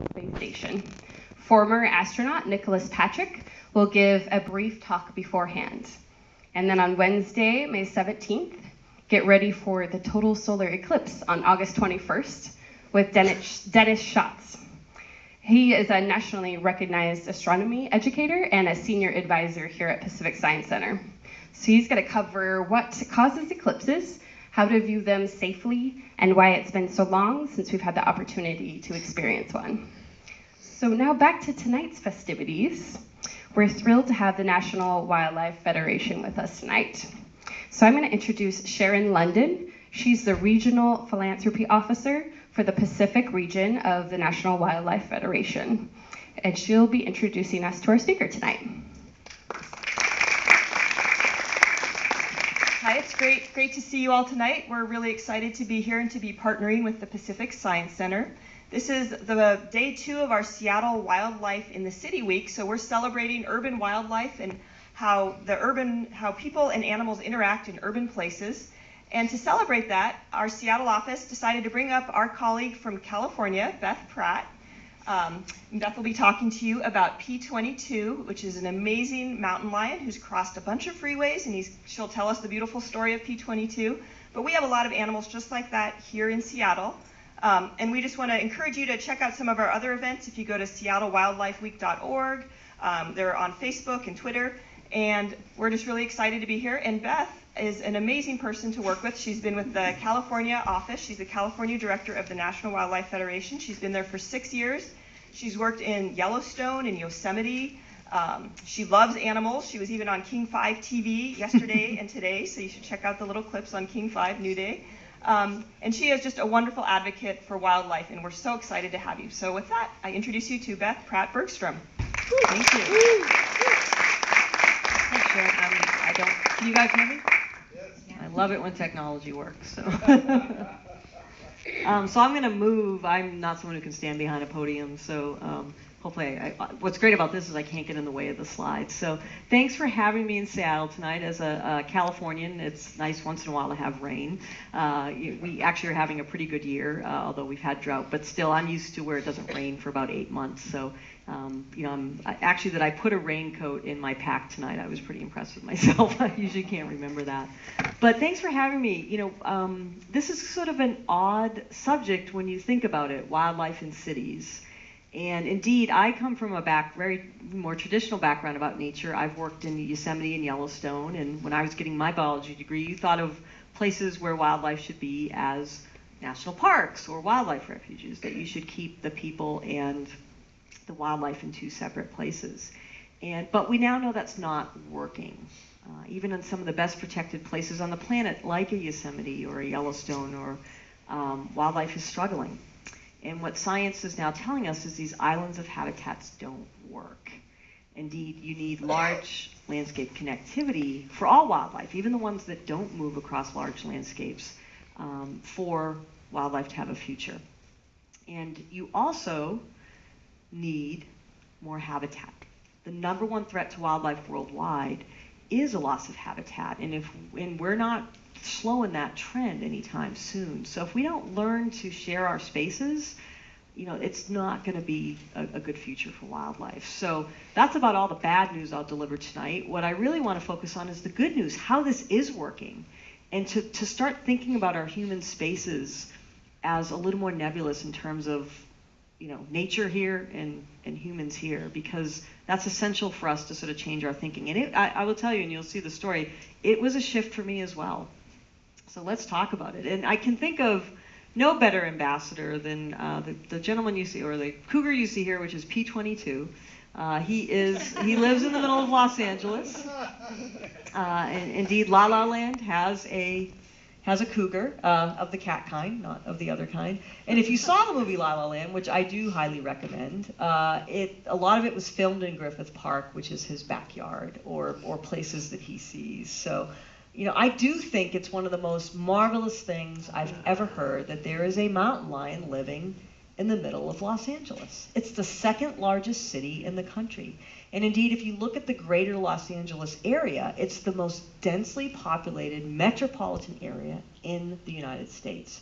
Space Station. Former astronaut Nicholas Patrick will give a brief talk beforehand. And then on Wednesday, May 17th, get ready for the total solar eclipse on August 21st with Dennis Schatz. He is a nationally recognized astronomy educator and a senior advisor here at Pacific Science Center. So he's going to cover what causes eclipses, how to view them safely, and why it's been so long since we've had the opportunity to experience one. So now back to tonight's festivities. We're thrilled to have the National Wildlife Federation with us tonight. So I'm going to introduce Sharon London. She's the Regional Philanthropy Officer for the Pacific region of the National Wildlife Federation. And she'll be introducing us to our speaker tonight. Hi, it's great to see you all tonight. We're really excited to be here and to be partnering with the Pacific Science Center. This is the day 2 of our Seattle Wildlife in the City Week, so we're celebrating urban wildlife and how people and animals interact in urban places. And to celebrate that, our Seattle office decided to bring up our colleague from California, Beth Pratt. Beth will be talking to you about P-22, which is an amazing mountain lion who's crossed a bunch of freeways, and she'll tell us the beautiful story of P-22. But we have a lot of animals just like that here in Seattle. And we just want to encourage you to check out some of our other events. If you go to seattlewildlifeweek.org, they're on Facebook and Twitter. And we're just really excited to be here. And Beth is an amazing person to work with. She's been with the California office. She's the California director of the National Wildlife Federation. She's been there for 6 years. She's worked in Yellowstone and Yosemite. She loves animals. She was even on King 5 TV yesterday and today, so you should check out the little clips on King 5 New Day. And she is just a wonderful advocate for wildlife, and we're so excited to have you. So with that, I introduce you to Beth Pratt Bergstrom. Thank you. Thanks, Sharon. Can you guys hear me? Yes. I love it when technology works. So, so I'm going to move. I'm not someone who can stand behind a podium, so hopefully, what's great about this is I can't get in the way of the slides. So thanks for having me in Seattle tonight. As a Californian, it's nice once in a while to have rain. We actually are having a pretty good year, although we've had drought, but still I'm used to where it doesn't rain for about 8 months. So, actually that I put a raincoat in my pack tonight, I was pretty impressed with myself. I usually can't remember that. But thanks for having me. This is sort of an odd subject when you think about it, wildlife in cities. And indeed, I come from a very more traditional background about nature. I've worked in Yosemite and Yellowstone, and when I was getting my biology degree, you thought of places where wildlife should be as national parks or wildlife refuges, that you should keep the people and the wildlife in 2 separate places. But we now know that's not working. Even in some of the best protected places on the planet, like a Yosemite or a Yellowstone, or wildlife is struggling. And what science is now telling us is these islands of habitats don't work. Indeed, you need large landscape connectivity for all wildlife, even the ones that don't move across large landscapes, for wildlife to have a future. And you also need more habitat. The number 1 threat to wildlife worldwide is a loss of habitat, and we're not slowing that trend anytime soon. So if we don't learn to share our spaces, it's not going to be a good future for wildlife. So that's about all the bad news I'll deliver tonight. What I really want to focus on is the good news, how this is working, and to start thinking about our human spaces as a little more nebulous in terms of nature here and humans here, because that's essential for us to sort of change our thinking. And I will tell you, and you'll see the story, it was a shift for me as well. So let's talk about it. And I can think of no better ambassador than the gentleman you see, or the cougar you see here, which is P-22. He lives in the middle of Los Angeles. And indeed, La La Land has a cougar of the cat kind, not of the other kind. And if you saw the movie La La Land, which I do highly recommend, a lot of it was filmed in Griffith Park, which is his backyard, or places that he sees. So, I do think it's one of the most marvelous things I've ever heard that there is a mountain lion living in the middle of Los Angeles. It's the 2nd largest city in the country. And indeed, if you look at the greater Los Angeles area, it's the most densely populated metropolitan area in the United States.